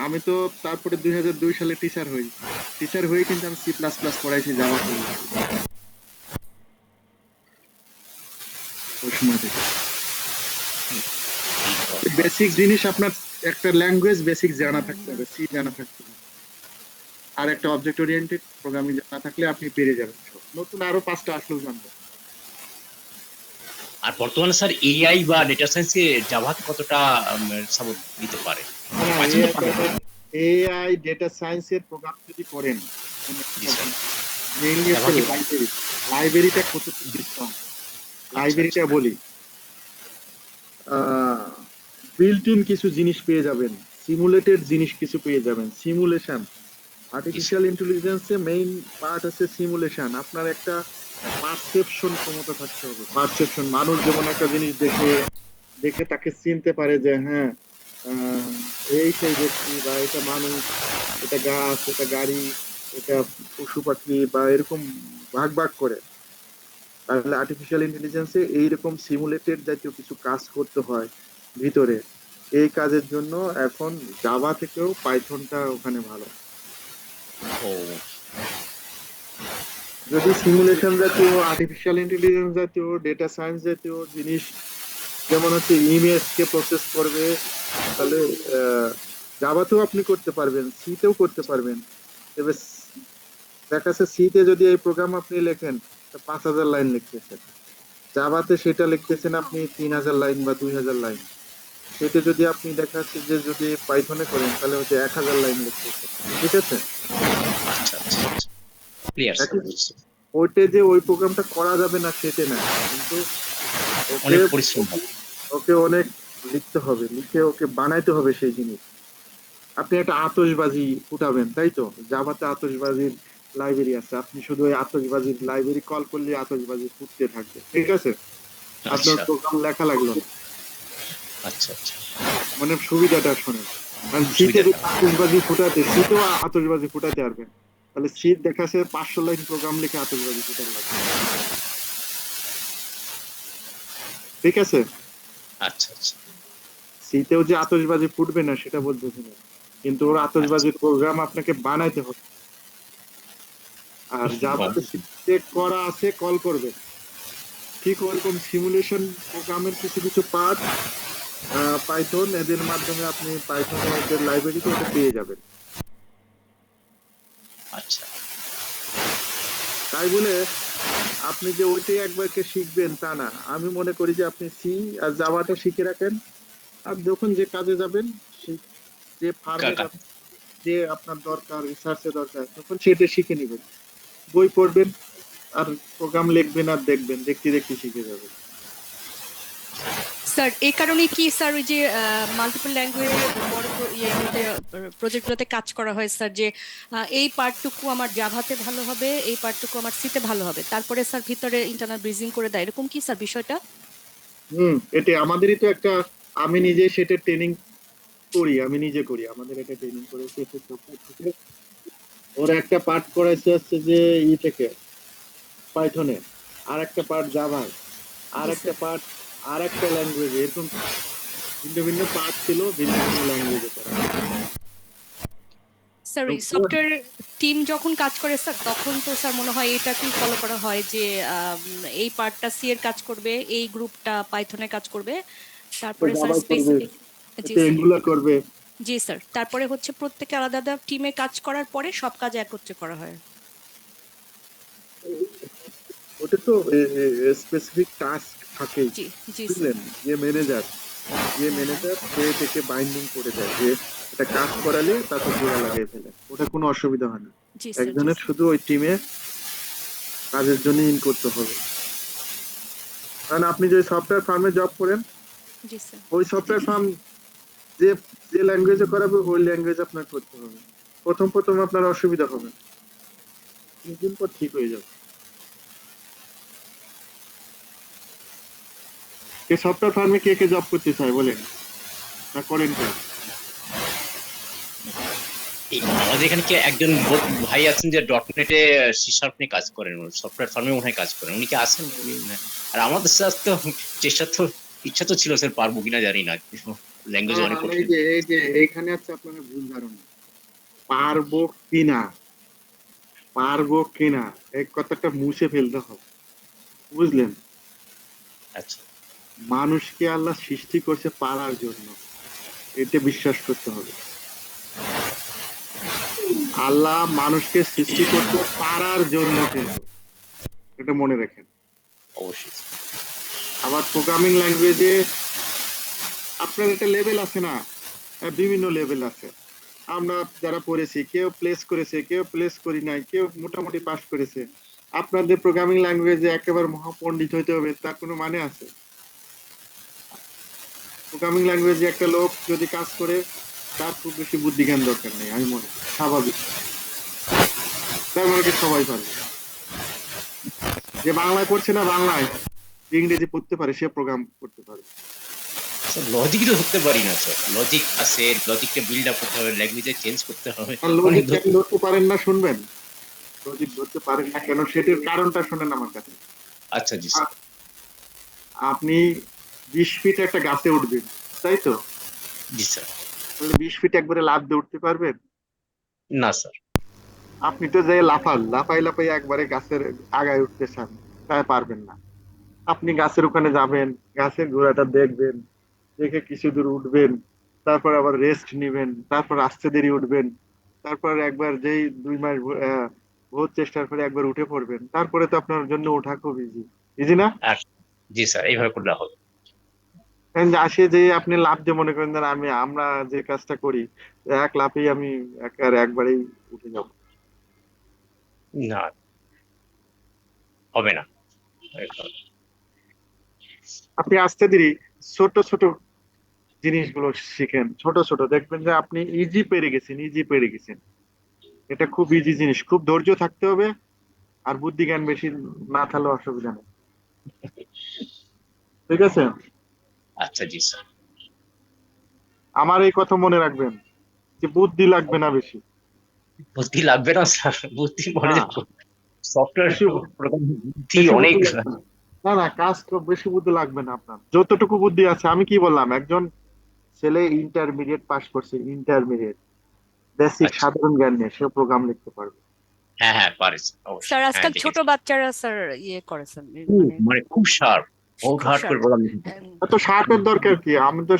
S1: আমি তো তারপরে 2002 সালে টিচার হই, টিচার হয়ে কিন্তু আমি সি প্লাস প্লাস পড়াইছি, জাভা পড়াইছি ওই সময় থেকে। বেসিক জিনিস আপনার, একটা ল্যাঙ্গুয়েজ বেসিক জানা থাকতে হবে, সি জানা থাকতে হবে, আর একটা অবজেক্ট ওরিয়েন্টেড প্রোগ্রামিং জানা থাকলে আপনি পেরে যাবেন সব। নতুন আরো 5টা আসলেও জানবেন।
S5: আর বর্তমানে স্যার এআই বা ডেটা সায়েন্সে জাভাকে কতটা সাপোর্ট দিতে পারে? পাইথন তো পারে না।
S1: এআই ডেটা সায়েন্স এর প্রোগ্রাম যদি করেন,
S5: জি স্যার।
S1: মেইনলি হচ্ছে
S5: জাভাকে
S1: লাইব্রেরি, লাইব্রেরিটা কতটুকু স্ট্রং, লাইব্রেরিটা বলি, বিল্ট ইন কিছু জিনিস পেয়ে যাবেন, সিমুলেটেড জিনিস কিছু পেয়ে যাবেন, সিমুলেশন। আর্টিফিশিয়াল ইন্টেলিজেন্সে মেইন পার্ট হচ্ছে সিমুলেশন। আপনার একটা পারসেপশন ক্ষমতা থাকতে হবে, পারসেপশন। মানুষ যেমন একটা জিনিস দেখে দেখে তাকে চিনতে পারে যে হ্যাঁ, আহ, এই সেই ব্যক্তি, বা এটা মানুষ, এটা গাছ, এটা গাড়ি, এটা পশু পাখি, বা এরকম ভাগ ভাগ করে। তাহলে আর্টিফিশিয়াল ইন্টেলিজেন্সে এইরকম সিমুলেটেড জাতীয় কিছু কাজ করতে হয় ভিতরে। এই কাজের জন্য এখন জাভা থেকেও পাইথনটা ওখানে ভালো।
S5: ও,
S1: যদি সিমুলেশন জাতীয়, আর্টিফিশিয়াল ইন্টেলিজেন্স জাতীয়, ডেটা সায়েন্স জাতীয় জিনিস, যেমন হচ্ছে ইমেজ কে প্রসেস করবে, তাহলে জাভাতেও আপনি করতে পারবেন, সিতেও করতে পারবেন। এবার দেখা যাচ্ছে সিতে যদি এই প্রোগ্রাম আপনি লেখেন 5,000 লাইন লিখতেছেন, জাভাতে সেটা লিখতেছেন আপনি 3,000 লাইন বা 2,000 লাইন। সেটা যদি আপনি দেখা যাচ্ছে যে যদি পাইথনে করেন তাহলে হচ্ছে 1,000 লাইন লিখতেছেন। ঠিক আছে,
S5: আচ্ছা আচ্ছা আচ্ছা, ক্লিয়ার স্যার,
S1: এখন
S5: বুঝছি।
S1: ওইটা যে ওই প্রোগ্রামটা করা যাবে না সেটা না, কিন্তু ওকে
S5: অনেক পরিশ্রম হবে।
S1: ওকে অনেক লিখতে হবে, লিখে ওকে বানাইতে হবে সেই জিনিস। আপনি একটা আতশবাজি ফুটাবেন, তাই তো? জাভাতে আতশবাজির লাইব্রেরি আছে, আপনি শুধু ওই আতশবাজির লাইব্রেরি কল করলে আতশবাজি ফুটতে থাকবে, ঠিক আছে? আপনার
S5: আচ্ছা
S1: প্রোগ্রাম লেখা লাগলো না।
S5: আচ্ছা আচ্ছা,
S1: মানে সুবিধাটা শোনেন, কারণ শীতে
S5: সুবিধাটা।
S1: যদি আতশবাজি ফুটাতে, শীতেও আতশবাজি ফুটাতে পারবেন, তাহলে শীত দেখাচ্ছে 500 লাইন প্রোগ্রাম লিখে আতশবাজি ফুটাতে লাগবে, ঠিক আছে?
S5: আচ্ছা আচ্ছা
S1: শীতেও যে আতশবাজি ফুটবে না সেটা বলতেছি না, কিন্তু ওর
S5: আচ্ছা,
S1: আতশবাজির প্রোগ্রাম আপনাকে বানাইতে হবে। আর জাভাতে
S5: বাহ,
S1: চেক করা আছে কল করবে, ঠিক ওরকম সিমুলেশন প্রোগ্রামের কিছু কিছু পার্ট পাইথন এদের মাধ্যমে আপনি পাইথনে ওদের লাইব্রেরিতে ওটা পেয়ে যাবেন।
S5: আচ্ছা
S1: তাই বলে আপনি যে ওইটাই একবারকে শিখবেন তা না, আমি মনে করি যে আপনি সি আর জাভাটা শিখে রাখেন, আর যখন যে কাজে যাবেন, যে ফার্মে
S5: কাকা।
S1: যাবেন, যে আপনার দরকার, রিসার্চে দরকার, তখন সেটা শিখে নেবেন, বই পড়বেন আর প্রোগ্রাম লিখবেন আর দেখবেন, দেখতে দেখতে শিখে যাবেন।
S4: স্যার এই কারণে কি স্যার ওই যে মাল্টিপল ল্যাঙ্গুয়েজে বড় ইয়েগুলোতে প্রজেক্টগুলোতে কাজ করা হয় স্যার, যে এই পার্টটুকু আমার জাভাতে ভালো হবে, এই পার্টটুকু আমার সিতে ভালো হবে, তারপরে স্যার ভিতরে ইন্টারনাল ব্রিজিং করে দেয়, এরকম কি স্যার বিষয়টা?
S1: এটা আমাদেরই তো একটা, আমি নিজে সেটা ট্রেনিং করি, আমি নিজে করি, আমাদের এটা ট্রেনিং করেছে সফটওয়্যার থেকে। ওরা একটা পার্ট করাইছে হচ্ছে যে থেকে পাইথনে, আর একটা পার্ট জাভায়, আর
S4: জি
S1: একটা
S4: স্যার।
S1: পার্ট আর একটা ল্যাঙ্গুয়েজে, এরকম ভিন্ন ভিন্ন পার্ট ছিল, ভিন্ন ভিন্ন ল্যাঙ্গুয়েজে করা।
S4: স্যার
S1: তো
S4: এই সফটওয়্যার টিম যখন কাজ করে স্যার, তখন তো স্যার মনে হয় এটা কি ফলো করা হয় যে এই পার্টটা সি এর কাজ করবে, এই গ্রুপটা পাইথনে কাজ করবে, তারপরে স্যার
S1: জাভায় করবে,
S4: স্পেসিফিক। জি
S1: এটা
S4: স্যার।
S1: এগুলা করবে।
S4: জি স্যার, তারপরে হচ্ছে প্রত্যেকে আলাদা আলাদা টিমে কাজ করার পরে সব কাজ একত্রে করা হয়।
S1: ওটা তো স্পেসিফিক টাস্ক থাকেই,
S4: জি। জি স্যার।
S1: বুঝলেন? যে
S4: হ্যাঁ হ্যাঁ।
S1: ম্যানেজার সে এটাকে বাইন্ডিং করে দেয়, যে এটা কাজ করালে তাতে জোড়া লাগিয়ে ফেলে, ওটা কোনো অসুবিধা হয় না।
S4: জি স্যার। জি
S1: একজনের
S4: স্যার।
S1: শুধু ওই টিমে কাজের জন্য ইন করতে হবে। কারণ আপনি যে সফটওয়্যার ফার্মে জব করেন,
S4: জি স্যার।
S1: ওই সফটওয়্যার ফার্ম যে যে ল্যাঙ্গুয়েজে করাবে ওই ল্যাঙ্গুয়েজ আপনার করতে হবে। প্রথম প্রথম আপনার অসুবিধা হবে, কিছুদিন পর ঠিক হয়ে যাবে। এই সফটওয়্যার ফার্মে কে কে জব করতে চায় বলেন, না করেন কেন?
S5: আমাদের এখানে কি একজন ভাই আছেন যে ডট নেটে সি শার্প নিয়ে কাজ করেন, সফটওয়্যার ফার্মে মনে হয় কাজ করেন, উনি কি আছেন? আর আমাদের স্যার তো চেষ্টা তো, ইচ্ছা তো ছিল স্যার, পারবো কিনা জানি না, ল্যাঙ্গুয়েজ অনেক
S1: এই
S5: কঠিন।
S1: যে এইখানে আছে আপনার ভুল ধারণা, পারবো কিনা, পারবো কিনা এই কথাটা মুছে ফেলতে হবে, বুঝলেন?
S5: আচ্ছা
S1: মানুষকে আল্লাহ সৃষ্টি করছে পারার জন্য, এটা বিশ্বাস করতে হবে। আল্লাহ মানুষকে সৃষ্টি করতে পারার জন্য, কিন্তু এটা মনে রাখেন।
S5: অবশ্যই।
S1: আবার প্রোগ্রামিং ল্যাঙ্গুয়েজে আপনার একটা লেভেল আছে না, বিভিন্ন লেভেল আছে। আমরা যারা পড়েছি, কেউ প্লেস করেছে, কেউ প্লেস করি নাই, কেউ মোটামুটি পাস করেছে। আপনাদের প্রোগ্রামিং ল্যাঙ্গুয়েজে একেবারে মহাপণ্ডিত হইতে হবে তার কোনো মানে আছে? প্রোগ্রামিং ল্যাঙ্গুয়েজে একটা লোক যদি কাজ করে, তার খুব বেশি বুদ্ধি জ্ঞান দরকার নেই, আমি মনে করি স্বাভাবিক, তাই মনে করি সবাই পারবে। যে বাংলায় পড়ছে না, বাংলায় ইংরেজি পড়তে পারে, সে প্রোগ্রাম করতে পারে।
S5: স্যার লজিক তো ধরতে পারি না স্যার, লজিক আছে, লজিকটা বিল্ড আপ করতে হবে, ল্যাঙ্গুয়েজে চেঞ্জ করতে হবে,
S1: আর
S5: অনেক
S1: লজিক কেন ধরতে পারেন না শুনবেন? লজিক ধরতে পারেন না কেন সেটার কারণটা শোনেন আমার কাছে।
S5: আচ্ছা জি স্যার।
S1: আ- আপনি 20 ফিট একটা গাছে উঠবেন, তাই তো?
S5: জি স্যার।
S1: তাহলে 20 ফিট একবারে লাফ দিয়ে উঠতে পারবেন?
S5: না স্যার।
S1: আপনি তো যে লাফাই লাফাই একবারে গাছের আগায় উঠতে চান, তাই পারবেন না। আপনি গাছের ওখানে যাবেন, গাছের গোড়াটা দেখবেন, দেখে কিছু দূর উঠবেন, তারপর আবার রেস্ট নিবেন, তারপর আস্তে দেরি উঠবেন, তারপর একবার যেই 2 মাস বহুত চেষ্টার পরে একবার উঠে পড়বেন, তারপরে তো আপনার জন্য ওঠা খুব ইজি, ইজি না?
S5: আর জি স্যার, এইভাবে করলে হবে।
S1: কারণ যে আসে যে আপনি লাফ দিয়ে মনে করেন যে আমরা যে কাজটা করি, এক লাফেই আমি একবারেই উঠে যাব,
S5: না, হবে না।
S1: আপনি আস্তে ধীরে ছোট ছোট জিনিসগুলো শিখেন, ছোট ছোট, দেখবেন যে আপনি ইজি পেরে গেছেন, ইজি পেরে গেছেন। এটা খুব ইজি জিনিস, খুব ধৈর্য থাকতে হবে, আর বুদ্ধি জ্ঞান বেশি না থাকলেও অসুবিধা নেই। ঠিক আছে,
S5: আচ্ছা জি স্যার।
S1: আমার এই কথা মনে রাখবেন যে বুদ্ধি লাগবে না বেশি।
S5: বুদ্ধি লাগবে না স্যার, বুদ্ধি মানে
S1: না,
S5: যে সফটওয়্যার
S1: বেশি
S5: বুদ্ধি
S1: বেশি
S5: অনেক।
S1: বুদ্ধি লাগবে না। না না, কাজ তো বেশি বুদ্ধি লাগবে না আপনার, যতটুকু বুদ্ধি আছে। আমি কি বললাম, একজন ছেলে ইন্টারমিডিয়েট পাস করছে, ইন্টারমিডিয়েট বেসিক
S5: আচ্ছা,
S1: সাধারণ জ্ঞান নিয়ে সে প্রোগ্রাম লিখতে পারবে।
S5: হ্যাঁ হ্যাঁ পারে স্যার,
S4: স্যার
S5: অবশ্যই, হ্যাঁ
S4: আজকাল ছোট
S5: দেখেছি।
S4: বাচ্চারা স্যার ইয়ে করেছেন,
S5: খুব,
S4: মানে
S5: মানে খুব শার্প, বহুত
S4: খুব
S5: হার্ড করে
S4: শার্প।
S5: প্রোগ্রাম লিখতে পারে।
S1: এত শার্পের দরকার কি? আমি তো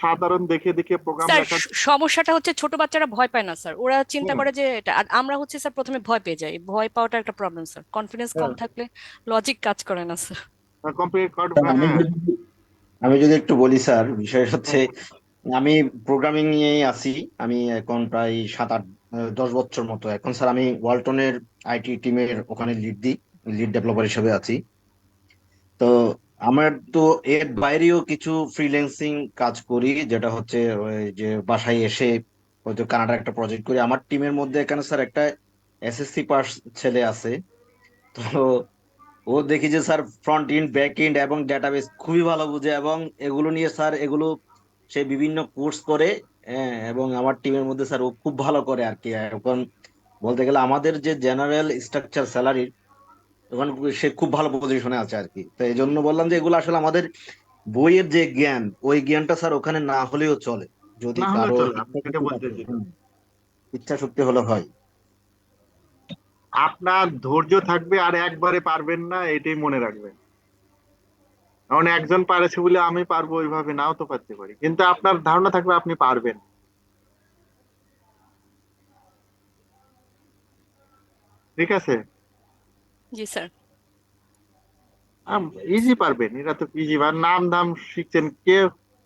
S1: সাধারণ দেখে দেখে প্রোগ্রাম
S4: স্যার
S1: লেখা।
S4: সমস্যাটা হচ্ছে ছোট বাচ্চারা ভয় পায় না স্যার, ওরা চিন্তা
S1: হ্যাঁ,
S4: করে যে এটা, আর আমরা হচ্ছে স্যার প্রথমে ভয় পেয়ে যাই, ভয় পাওয়াটা একটা প্রবলেম স্যার, কনফিডেন্স কম
S1: হ্যাঁ,
S4: থাকলে লজিক কাজ করে না স্যার।
S1: Computer code.
S6: স্যার,
S1: হ্যাঁ,
S6: আমি যদি একটু বলি স্যার, বিষয় হচ্ছে
S1: হ্যাঁ,
S6: আমি প্রোগ্রামিং নিয়েই আছি। আমি এখন প্রায় 7, 8, 10 বছর মতো এখন স্যার আমি ওয়ালটনের আইটি টিমের ওখানে লিড ডেভেলপার হিসেবে আছি। তো আমার তো এর বাইরেও কিছু ফ্রিল্যান্সিং কাজ করি, যেটা হচ্ছে ওই যে বাসায় এসে হয়তো কানাডার একটা প্রজেক্ট করি। আমার টিমের মধ্যে এখানে স্যার একটা এসএসসি পাস ছেলে আছে। তো ও দেখি যে sir front end back end এবং ডেটাবেস খুবই ভালো বুঝে, এবং এগুলো নিয়ে স্যার এগুলো সে বিভিন্ন কোর্স করে। হ্যাঁ, এবং আমার টিমের মধ্যে স্যার ও খুব ভালো করে আর কি। এখন বলতে গেলে আমাদের যে জেনারেল স্ট্রাকচার স্যালারির, তখন সে খুব ভালো পজিশনে আছে আর কি। তো এই জন্য বললাম যে এগুলো আসলে আমাদের বইয়ের যে জ্ঞান, ওই জ্ঞানটা স্যার ওখানে না হলেও চলে, যদি
S1: না হলে
S6: কারো
S1: চলে, আমি
S6: ইচ্ছা
S1: এটা
S6: শক্তি
S1: বলতে
S6: থাকে।
S1: চাই।
S6: ইচ্ছা শক্তি হলে হয়।
S1: আপনার ধৈর্য থাকবে আর একবারে পারবেন না, এটাই মনে রাখবেন। কারণ একজন পারেছে বলে আমি পারবো ওইভাবে নাও তো পারতে পারি, কিন্তু আপনার ধারণা থাকবে আপনি পারবেন। ঠিক আছে,
S4: জি স্যার।
S1: ইজি পারবেন, এটা তো ইজি। আর নাম দাম শিখছেন কে?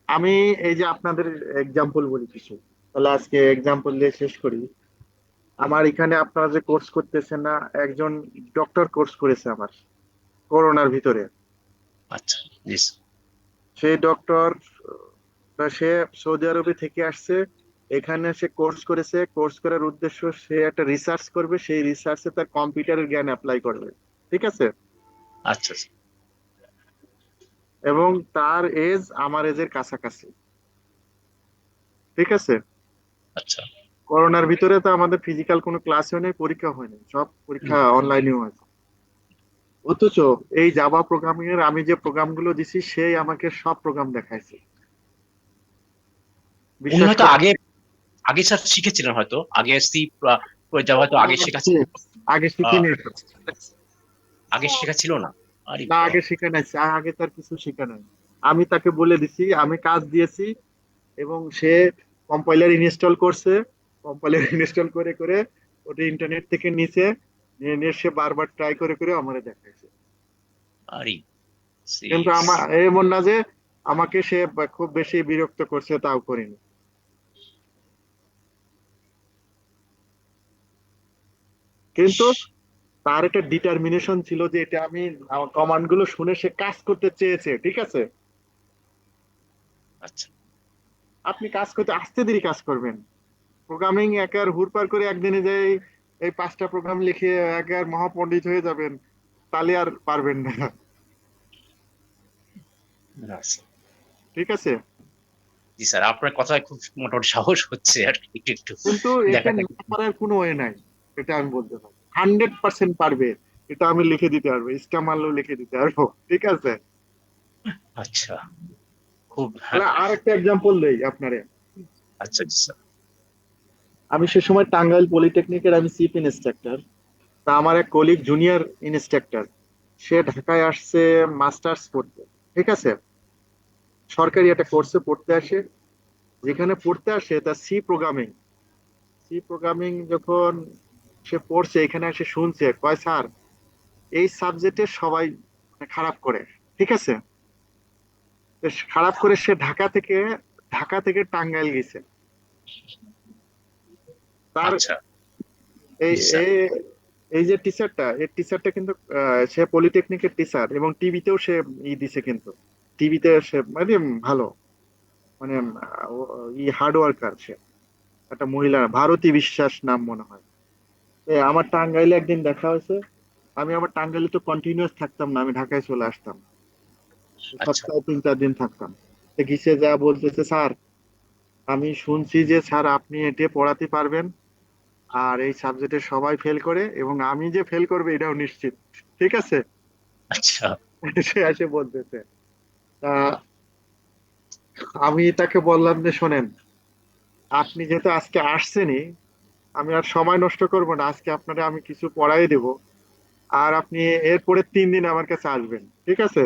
S1: আমি এই যে আপনাদের এক্সাম্পল বলি কিছু, তাহলে আজকে এক্সাম্পল দিয়ে শেষ করি। আমার এখানে আপনারা যে কোর্স করতেছেন না, একজন ডক্টর কোর্স করেছে আমার করোনার ভিতরে।
S5: আচ্ছা জি স্যার।
S1: সেই ডক্টর, সে সৌদি আরবে থেকে আসছে, এখানে সে কোর্স করেছে। কোর্স করার উদ্দেশ্য সে একটা রিসার্চ করবে, সেই রিসার্চে তার কম্পিউটারের জ্ঞান অ্যাপ্লাই করবে। ঠিক আছে,
S5: আচ্ছা স্যার।
S1: এবং তার এজ আমার এজের কাছাকাছি। ঠিক আছে,
S5: আচ্ছা।
S1: করোনার ভিতরে তো আমাদের ফিজিক্যাল কোনো ক্লাস হয়নি, পরীক্ষা হয়নি, সব পরীক্ষা অনলাইনেও হয়েছে। অথচ এই জাভা প্রোগ্রামিং এর আমি যে প্রোগ্রামগুলো দিছি, সেই আমাকে সব প্রোগ্রাম দেখাইছে।
S5: উনি
S1: বিশ্বাস
S5: হয়তো
S1: করেন।
S5: আগে, আগে স্যার শিখেছিলেন, হয়তো আগে সি যা হয়তো আগে শেখা ছিল।
S1: আগে
S5: আহ,
S1: শিখিনি।
S5: আগে শেখা ছিল না। আরে
S1: না, আগে
S5: বাপ।
S1: শিখে নাই, আগে তার কিছু শিখে নাই। আমি তাকে বলে দিছি, আমি কাজ দিয়েছি, এবং সে কম্পাইলার ইনস্টল করছে। কম্পাইলার ইনস্টল করে করে ওটা ইন্টারনেট থেকে নিচে নিয়ে নিয়ে সে বারবার ট্রাই করে করে আমারে দেখাইছে।
S5: আরে
S1: কিন্তু আমার এমন না যে আমাকে সে খুব বেশি বিরক্ত করছে, তাও করিনি। কিন্তু তার একটা ডিটারমিনেশন ছিল যে এটা আমি, আমার কমান্ড গুলো শুনে সে কাজ করতে চেয়েছে। ঠিক আছে,
S5: আচ্ছা।
S1: আপনি কাজ করতে আস্তে ধীরে কাজ করবেন। প্রোগ্রামিং একার হুড়পাড় করে একদিনে যে এই 5টা প্রোগ্রাম লিখে একার মহাপণ্ডিত হয়ে যাবেন, তাহলে আর পারবেন না।
S5: না স্যার।
S1: ঠিক আছে,
S5: জি স্যার, আপনার কথায় খুব মোটামুটি সাহস হচ্ছে আর কি, একটু একটু
S1: কিন্তু এটা
S5: দেখা
S1: না
S5: যাক।
S1: পারার কোনো ওয়ে নাই। এটা আমি বলতে পারি 100% পারবে। এটা আমি লিখে দিতে পারবো, ইস্কা মারলেও লিখে দিতে পারবো। ঠিক আছে,
S5: আচ্ছা, খুব
S1: তাহলে
S5: হ্যাঁ।
S1: আর একটা এক্সাম্পল দেই আপনারে।
S5: আচ্ছা জি স্যার।
S1: আমি সে সময় টাঙ্গাইল পলিটেকনিকের আমি চিফ ইনস্ট্রাক্টর। তা আমার এক কলিগ জুনিয়র ইনস্ট্রাক্টর, সে ঢাকায় আসছে মাস্টার্স পড়তে। ঠিক আছে, সরকারি একটা কোর্সে পড়তে আসে। যেখানে পড়তে আসে তার সি প্রোগ্রামিং যখন সে পড়ছে, এখানে এসে শুনছে, কয় স্যার এই সাবজেক্টে সবাই মানে খারাপ করে। ঠিক আছে, তো খারাপ করে সে ঢাকা থেকে টাঙ্গাইল গেছে। তার
S5: আচ্ছা
S1: এই
S5: জি স্যার।
S1: এই যে টিচারটা, এই টিচারটা কিন্তু সে পলিটেকনিকের টিচার এবং টিভিতেও সে দিছে, কিন্তু টিভিতে সে মানে ভালো, মানে হার্ড ওয়ার্কার সে, একটা মহিলা, ভারতী বিশ্বাস নাম মনে হয়। আমার টাঙ্গাইলে একদিন দেখা হয়েছে। আমি আমার টাঙ্গাইলে তো কন্টিনিউয়াস থাকতাম না, আমি ঢাকায় চলে আসতাম,
S5: আচ্ছা
S1: সপ্তাহে 3-4 দিন থাকতাম। তো গিসে যা বলতেছে, স্যার আমি শুনছি যে স্যার আপনি এটা পড়াতে পারবেন, আর এই সাবজেক্টে সবাই ফেল করে এবং আমি যে ফেল করবে এটাও নিশ্চিত। ঠিক আছে।
S5: আচ্ছা
S1: সে এসে বলতেছে। তা আমি তাকে বললাম যে শোনেন, আপনি যেহেতু আজকে আসছেনই, আমি আর সময় নষ্ট করব না, আজকে আপনারা আমি কিছু পড়াই দেব, আর আপনি এরপরে 3 দিন আমার কাছে আসবেন, ঠিক আছে?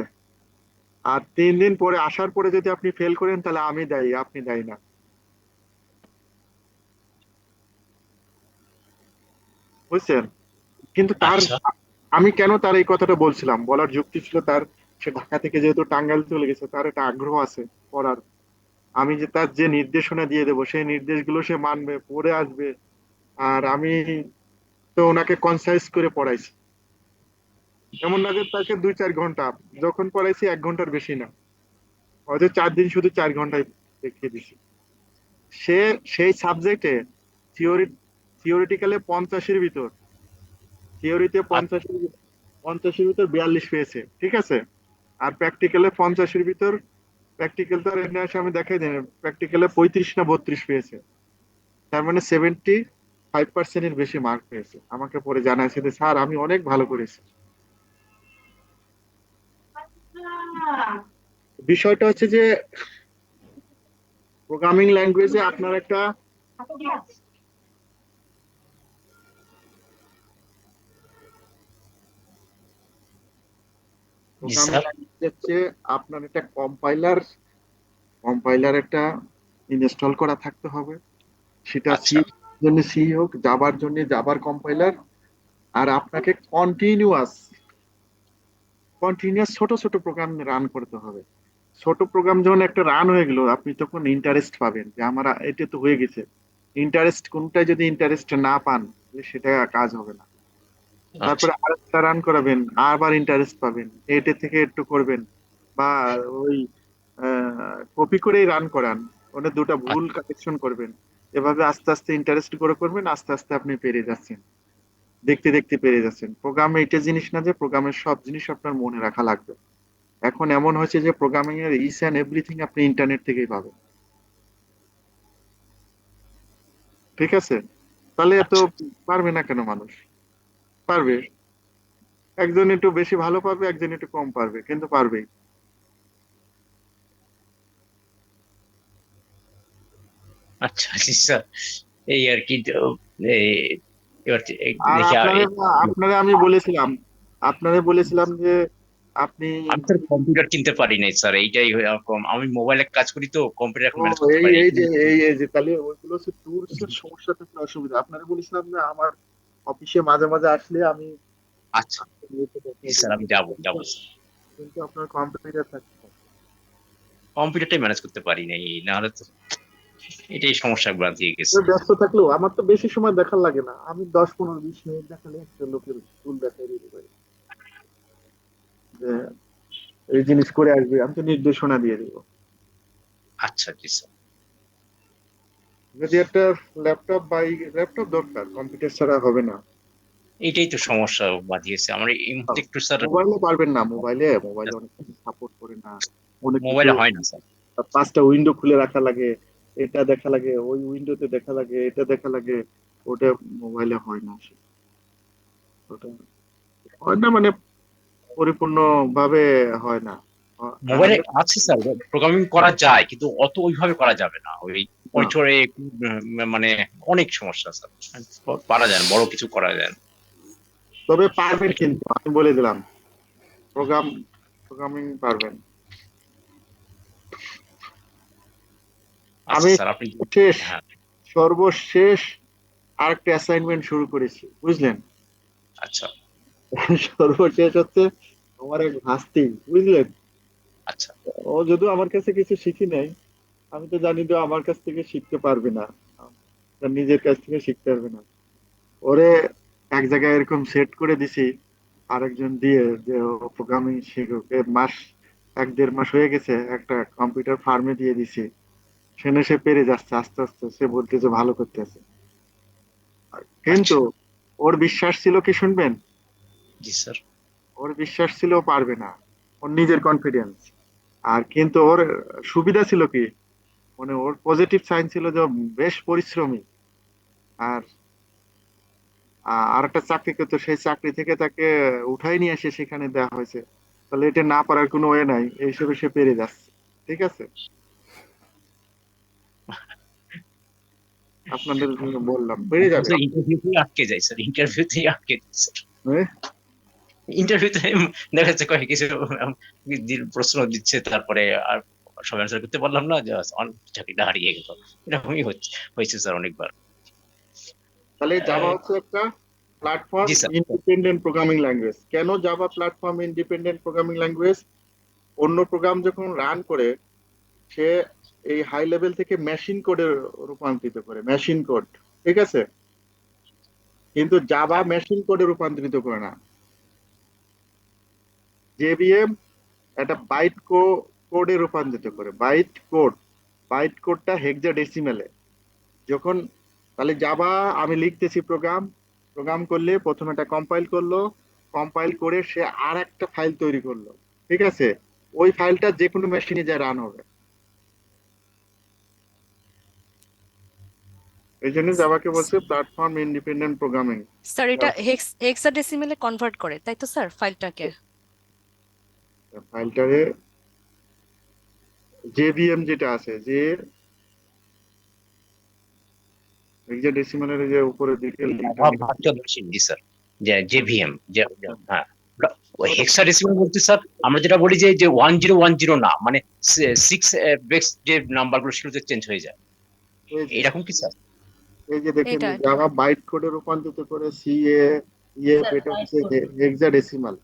S1: আর 3 দিন পরে আসার পরে যদি আপনি ফেল করেন তাহলে আমি দায়ী, আপনি দায়ী না। বুঝছেন? কিন্তু তার,
S5: আচ্ছা
S1: আমি কেন তার এই কথাটা বলছিলাম, বলার যুক্তি ছিল তার, সে ঢাকা থেকে যেহেতু টাঙ্গাইল চলে গেছে, তার একটা আগ্রহ আছে পড়ার। আমি যে তার যে নির্দেশনা দিয়ে দেবো সেই নির্দেশগুলো সে মানবে, পড়ে আসবে। আর আমি তো ওনাকে কনসাইজ করে পড়াইছি, এমন না যে তাকে 2-4 ঘন্টা, যখন পড়াইছি 1 ঘন্টার বেশি না, হয়তো 4 দিন শুধু 4 ঘন্টায় দেখিয়ে দিছি। সে সেই সাবজেক্টে থিওরি, থিওরিটিক্যালে 50-এর ভিতর, থিওরিতে
S5: আচ্ছা
S1: 50-এর ভিতর 42 পেয়েছে, ঠিক আছে? আর প্র্যাকটিক্যালে 50-এর ভিতর, প্র্যাকটিক্যাল তো আর এখানে এসে আমি দেখাই দিই, প্র্যাকটিক্যালে 35 না 32 পেয়েছে। তার মানে 75%-এর বেশি মার্ক পেয়েছে। আমাকে পরে জানাইছে যে স্যার আমি অনেক ভালো করেছি। বিষয়টা হচ্ছে যে প্রোগ্রামিং ল্যাঙ্গুয়েজে আপনার একটা,
S5: জি
S1: প্রোগ্রামিং
S5: স্যার
S1: ল্যাঙ্গুয়েজ হচ্ছে আপনার একটা কম্পাইলার, কম্পাইলার একটা ইনস্টল করা থাকতে হবে। সেটা সি
S5: আচ্ছা
S1: জন্য সি হোক, জাভার জন্য জাভার কম্পাইলার। আর আপনাকে কন্টিনিউয়াস, কন্টিনিউয়াস ছোট ছোট প্রোগ্রাম রান করতে হবে। ছোট প্রোগ্রাম যখন একটা রান হয়ে গেল, আপনি তখন ইন্টারেস্ট পাবেন যে আমার এটা তো হয়ে গেছে। ইন্টারেস্ট কোনটায় যদি ইন্টারেস্ট না পান, তাহলে সেটা কাজ হবে না।
S5: আচ্ছা
S1: তারপরে আরেকটা রান করাবেন, আবার ইন্টারেস্ট পাবেন, এটা থেকে একটু করবেন, বা ওই কপি করেই রান করান, ওটা দুটো ভুল
S5: আচ্ছা
S1: কারেকশন করবেন। এভাবে আস্তে আস্তে ইন্টারেস্ট করে করবেন, আস্তে আস্তে আপনি পেরে যাচ্ছেন, দেখতে দেখতে পেরে যাচ্ছেন। প্রোগ্রামে এটা জিনিস না যে প্রোগ্রামের সব জিনিস আপনার মনে রাখা লাগবে। এখন এমন হয়েছে যে প্রোগ্রামিং এর ইচ অ্যান্ড এভরিথিং আপনি ইন্টারনেট থেকেই পাবেন। ঠিক আছে। তাহলে এত
S5: আচ্ছা
S1: পারবে না কেন মানুষ? পারবে। একজন একটু বেশি ভালো পারবে, একজন একটু কম পারবে, কিন্তু পারবেই।
S5: আচ্ছা জি স্যার এই আর কি তো, এই এবার
S1: আর
S5: দেখি
S1: আপনারে, আপনারে আমি বলেছিলাম, আপনারে বলেছিলাম যে আপনি,
S5: আমি তো কম্পিউটার কিনতে পারি নাই স্যার, এইটাই এরকম, আমি মোবাইলে কাজ করি তো কম্পিউটার এখন
S1: ও
S5: ম্যানেজ করতে
S1: এই
S5: পারি নাই।
S1: এই যে এই যে তাহলে ওইগুলো হচ্ছে টুলস এর সমস্যা থেকে অসুবিধা। আপনারে বলেছিলাম যে আমার অফিসে মাঝে মাঝে আসলে আমি
S5: আচ্ছা
S1: আপনাকে
S5: জি
S1: দেখিয়ে
S5: স্যার
S1: দেবো।
S5: আমি যাবো
S1: কিন্তু
S5: যাবো
S1: কিন্তু আপনার কম্পিউটার থাকতে হবে।
S5: কম্পিউটারটাই ম্যানেজ করতে পারি নাই, নাহলে তো এটাই সমস্যা দিয়ে গেছে।
S1: তবে ব্যস্ত থাকলেও আমার তো বেশি সময় দেখার লাগে না, আমি 10-15-20 মিনিট দেখালে একটা লোকের টুল দেখাই দিতে পারি যে এই জিনিস করে আসবে, আমি তো নির্দেশনা দিয়ে দেবো।
S5: আচ্ছা জি স্যার
S1: যদি একটা ল্যাপটপ বা ল্যাপটপ দরকার, কম্পিউটার ছাড়া হবে না।
S5: এইটাই তো সমস্যা বাদিয়েছে আমার এই মুহূর্তে একটু স্যার।
S1: মোবাইলে পারবেন না, মোবাইলে মোবাইলে অনেক কিছু সাপোর্ট করে না, অনেক কিছু।
S5: মোবাইলে হয় না স্যার।
S1: 5টা উইন্ডো খুলে রাখা লাগে, এটা দেখা লাগে, ওই উইন্ডোতে দেখা লাগে, এটা দেখা লাগে, ওটা মোবাইলে হয় না। ওটা হয় না মানে পরিপূর্ণ ভাবে হয় না।
S5: মোবাইলে
S1: 100
S5: আছে স্যার, প্রোগ্রামিং করা যায় কিন্তু অত ওইভাবে করা যাবে না, ওই
S1: না।
S5: পরিচয়ে মানে অনেক সমস্যা স্যার, পারা যায় না, বড় কিছু করা যায় না।
S1: তবে পারবেন, কিন্তু আমি বলে দিলাম, প্রোগ্রাম, প্রোগ্রামিং পারবেন।
S5: আচ্ছা
S1: আমি
S5: স্যার আপনি
S1: শেষ,
S5: হ্যাঁ
S1: সর্বশেষ আরেকটা অ্যাসাইনমেন্ট শুরু করেছি, বুঝলেন?
S5: আচ্ছা
S1: সর্বশেষ হচ্ছে আমার এক ভাস্তি, বুঝলেন?
S5: আচ্ছা
S1: ও যদিও আমার কাছে কিছু শিখি নাই, আমি তো জানি যে আমার কাছ থেকে শিখতে পারবে না, তার নিজের কাছ থেকে শিখতে পারবে না। ওরে এক জায়গায় এরকম সেট করে দিছি আরেকজন দিয়ে যে প্রোগ্রামিং শিখুক। মাস 1-1.5 মাস হয়ে গেছে, একটা কম্পিউটার ফার্মে দিয়ে দিছি, সেখানে সে পেরে যাচ্ছে আস্তে আস্তে, সে বলতেছে ভালো করতেছে।
S5: আচ্ছা।
S1: কিন্তু ওর বিশ্বাস ছিল কি শুনবেন,
S5: জি স্যার।
S1: ওর বিশ্বাস ছিল ও পারবে না, ওর নিজের কনফিডেন্স। আর কিন্তু ওর সুবিধা ছিল কি, মানে ওর পজিটিভ সাইন ছিল যে ও বেশ পরিশ্রমী। আর আর একটা চাকরি করতো, সেই চাকরি থেকে তাকে উঠাই নিয়ে এসে সেখানে দেওয়া হয়েছে। তাহলে এটা না পারার কোনো ওয়ে নাই, এই হিসেবে সে পেরে যাচ্ছে। ঠিক আছে, আপনাদের জন্য বললাম পেরে যাবে।
S5: ইন্টারভিউতেই আটকে যায় স্যার, ইন্টারভিউতেই আটকে যায় স্যার।
S1: হ্যাঁ?
S5: ইন্টারভিউতে দেখা যাচ্ছে কয়েক কিছু প্রশ্ন দিচ্ছে, তারপরে আর সব অ্যান্সার করতে পারলাম না, চাকরিটা হারিয়ে গেল। এরকমই হয়েছে স্যার অনেকবার।
S1: তাহলে জাভা হচ্ছে একটা প্ল্যাটফর্ম
S5: জি স্যার।
S1: Independent programming language. কেন Java platform independent programming language? অন্য প্রোগ্রাম যখন রান করে, সে এই হাই লেভেল থেকে মেশিন কোডে রূপান্তরিত করে, মেশিন কোড। ঠিক আছে, কিন্তু জাভা মেশিন কোডে রূপান্তরিত করে না। জেভিএম একটা বাইট কোডে রূপান্তরিত করে, বাইট কোড। বাইট কোডটা হেক্সাডেসিমেলে। যখন তাহলে জাভা আমি লিখতেছি প্রোগ্রাম, প্রোগ্রাম করলে প্রথমে এটা কম্পাইল করলো, কম্পাইল করে সে আর একটা ফাইল তৈরি করলো। ঠিক আছে, ওই ফাইলটা যে কোনো মেশিনে যা রান হবে। এই জন্য জাভাকে বলছে প্ল্যাটফর্ম ইন্ডিপেন্ডেন্ট প্রোগ্রামিং।
S4: স্যার এটা হেক্সাডেসিমেলে কনভার্ট করে, তাই তো স্যার ফাইলটাকে?
S1: ফাইলটারে জেভিএম যেটা আছে, যে হেক্সাডেসিমেলের যে উপরের দিকে লিঙ্কটা
S5: ভার্চুয়াল মেশিন, জি স্যার, যে জেভিএম, যে হ্যাঁ, হেক্সাডেসিমাল বলতে স্যার আমরা যেটা বলি যে 1010 না, মানে 6 বেস যে নাম্বার গুলো সেগুলো চেঞ্জ হয়ে যায়,
S1: এই যে
S5: এরকম কি স্যার?
S1: এই যে দেখেন
S4: এটা
S1: জাভা বাইট কোডে রূপান্তরিত করে এটা হচ্ছে হেক্সাডেসিমাল।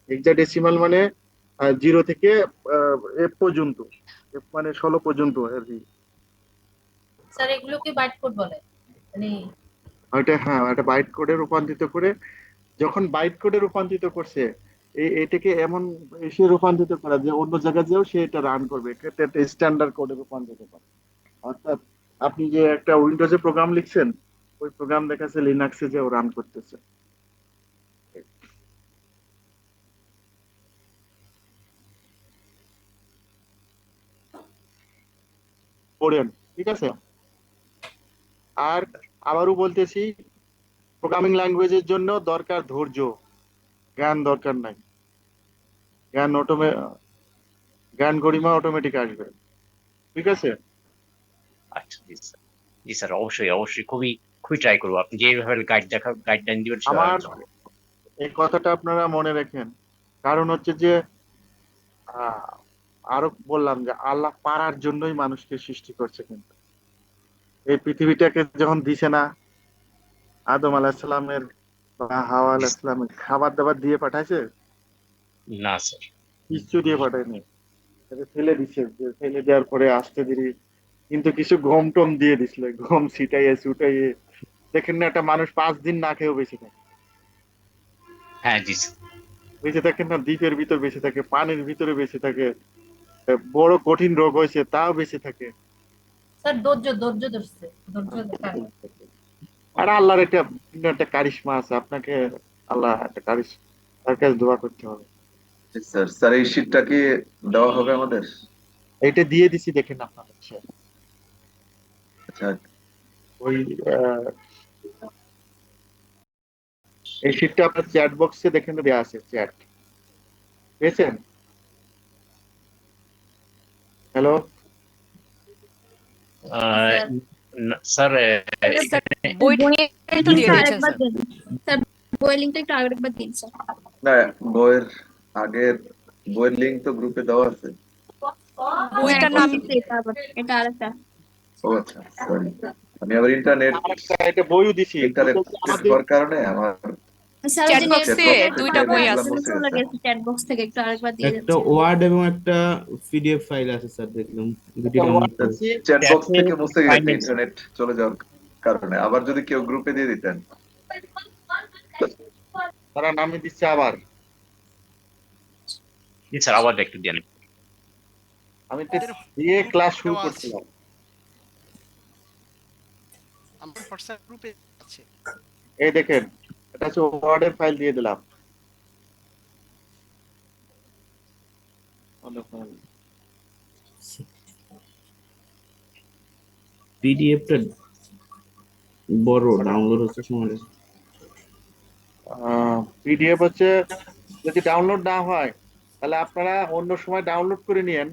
S1: হেক্সাডেসিমাল মানে 0 থেকে এফ পর্যন্ত, এফ মানে 16 পর্যন্ত আর কি।
S7: স্যার এগুলোকে বাইট কোড বলে, মানে
S1: ওইটা হ্যাঁ, এটা বাইট কোডে রূপান্তরিত করে, যখন বাইট কোডে রূপান্তরিত করছে, এটাকে এমন এসে রূপান্তরিত করা যে অন্য জায়গায় যেও সে এটা রান করবে, এটা স্ট্যান্ডার্ড কোডে রূপান্তরিত করে। অর্থাৎ আপনি যে একটা উইন্ডোজে প্রোগ্রাম লিখছেন, ওই প্রোগ্রাম দেখাচ্ছে লিনাক্সে যেও রান করতেছে। পড়েন, ঠিক আছে। আর আবারও বলতেছি, প্রোগ্রামিং ল্যাঙ্গুয়েজের জন্য দরকার ধৈর্য, জ্ঞান দরকার নাই। জ্ঞান জ্ঞান গরিমা অটোমেটিক আসবে। ঠিক আছে,
S5: আচ্ছা, জি স্যার, জি স্যার, অবশ্যই অবশ্যই, খুবই খুবই ট্রাই করবো। আপনি যেভাবে গাইডলাইন দিবেন
S1: আমার এই কথাটা আপনারা মনে রাখেন। কারণ হচ্ছে যে আহ, আরো বললাম যে আল্লাহ পারার জন্যই মানুষকে সৃষ্টি করছে। কিন্তু এই পৃথিবীটাকে যখন দিছে না, আদম আলাহিসাল্লামের বা হাওয়া আলাহিসাল্লামের খাবার দাবার দিয়ে পাঠাইছে?
S5: না স্যার।
S1: কিচ্ছু দিয়ে পাঠায়নি, তাকে ফেলে দিছে। যে ফেলে দেওয়ার পরে আস্তে ধীরে কিন্তু কিছু গম টম দিয়ে দিছিল, গম ছিটাইয়ে ছুটাইয়ে। দেখেন না, একটা মানুষ 5 দিন না খেয়েও বেঁচে থাকে।
S5: হ্যাঁ জি স্যার।
S1: বেঁচে থাকেন না, দ্বীপের ভিতর বেঁচে থাকে, পানির ভিতরে বেঁচে থাকে, বড় কঠিন রোগ হয়েছে তাও বেঁচে থাকে।
S7: স্যার ধৈর্য ধৈর্য ধরছে, ধৈর্য দেখায়।
S1: আর আল্লাহর একটা একটা কারিশমা আছে আপনাকে, আল্লাহ একটা তার কাছে দোয়া করতে হবে।
S3: স্যার, স্যার এই শীটটা কি দেওয়া হবে আমাদের?
S1: এটা দিয়ে দিছি, দেখেন আপনার হচ্ছে
S3: আচ্ছা,
S1: ওই আহ, এই শীটটা আপনার চ্যাট বক্সে দেখেন দেওয়া আছে, চ্যাট পেয়েছেন? হ্যালো,
S7: স্যার
S5: স্যার
S4: স্যার
S5: এখানে
S4: বইটা তো দিয়ে দিয়েছেন
S8: আরেকবার
S4: স্যার।
S8: দিন স্যার, বইয়ের লিঙ্কটা একটু আরেকবার দিন স্যার।
S3: না, বইয়ের আগের বইয়ের লিঙ্ক তো গ্রুপে দেওয়া আছে।
S8: হ্যাঁ
S4: বইটার
S8: এখন
S4: নাম
S8: দিচ্ছে, এটা আবার এটা আরেকটা।
S3: ও আচ্ছা, সরি, আমি আবার ইন্টারনেট
S1: এটা বইও দিছি,
S3: ইন্টারনেট
S1: আমাদের
S3: হওয়ার কারণে আমার
S8: স্যার ওই
S4: চ্যাট
S8: যে নেট
S4: বক্সে
S3: চ্যাট বক্স
S4: দুইটা
S3: থেকে
S4: বই
S3: লিঙ্কগুলো
S4: আছে।
S3: মুছে
S8: চলে
S3: গেছে।
S8: গেছে চ্যাট বক্স থেকে, একটু আরেকবার দিয়ে
S9: একটা
S8: যাচ্ছে।
S9: ওয়ার্ড এবং একটা পিডিএফ ফাইল আছে স্যার, দেখলাম দুটি ডাউনলোড করে।
S3: চ্যাট বক্স
S5: চ্যাটে
S3: থেকে মুছে
S5: ফাইল
S3: গেছে
S5: নেই স্যার।
S3: ইন্টারনেট চলে যাওয়ার কারণে। আবার যদি কেউ গ্রুপে দিয়ে দিতেন।
S1: দাঁড়ান আমি দিচ্ছি আবার।
S5: জি স্যার, আবার একটু দেন।
S1: আমি তো দিয়ে ক্লাস শুরু
S10: দেওয়া আছে।
S1: করছিলাম।
S10: আমার হোয়াটসঅ্যাপ গ্রুপে আছে।
S1: এই দেখেন, এটা হচ্ছে ওয়ার্ডের ফাইল দিয়ে দিলাম।
S9: পিডিএফটা বড় ডাউনলোড হচ্ছে সময়।
S1: পিডিএফ হচ্ছে, যদি ডাউনলোড না হয় তাহলে আপনারা অন্য সময় ডাউনলোড করে নিয়েন।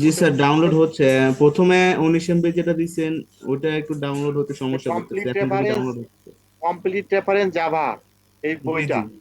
S9: জি স্যার, ডাউনলোড হচ্ছে। প্রথমে 19 MB যেটা দিচ্ছেন ওটা একটু ডাউনলোড হতে সমস্যা করতেছে,
S1: কমপ্লিট
S9: এখন যদি
S1: রেফারেন্স,
S9: ডাউনলোড হচ্ছে।
S1: কমপ্লিট রেফারেন্স জাভা এই
S9: জি
S1: বইটা
S9: জি